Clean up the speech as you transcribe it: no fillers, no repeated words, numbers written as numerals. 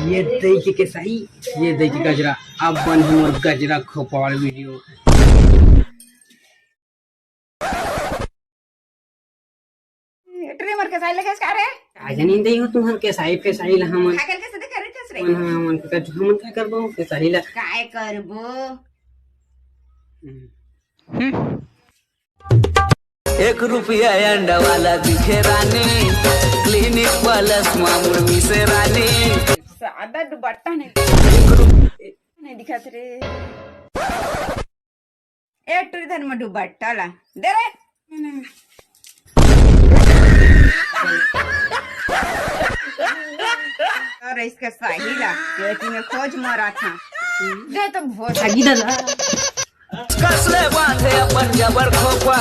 ये देखिए के सही, ये देखिए गजरा। अब बन हमर गजरा खोपा वाला वीडियो। ट्रिमर के साइल कैसे कर रहे? आज नहीं दई हो तुम के साहिब के साहिल हम खाकर कैसे देख रहे थे रे? हम क्या करबो के साहिल काय करबो? 1 रुपया अंडा वाला दिखे रानी, क्लिनिक प्लस मामूल मिसे रानी। सादा दुपट्टा नहीं दिखा रे। ए टुरी में दुपट्टा ला दे रे। और इसका साहिला ये में खोज मारा था। दे तो बहुत ठगी दादा कसले बांधे अपन जबर खोपा।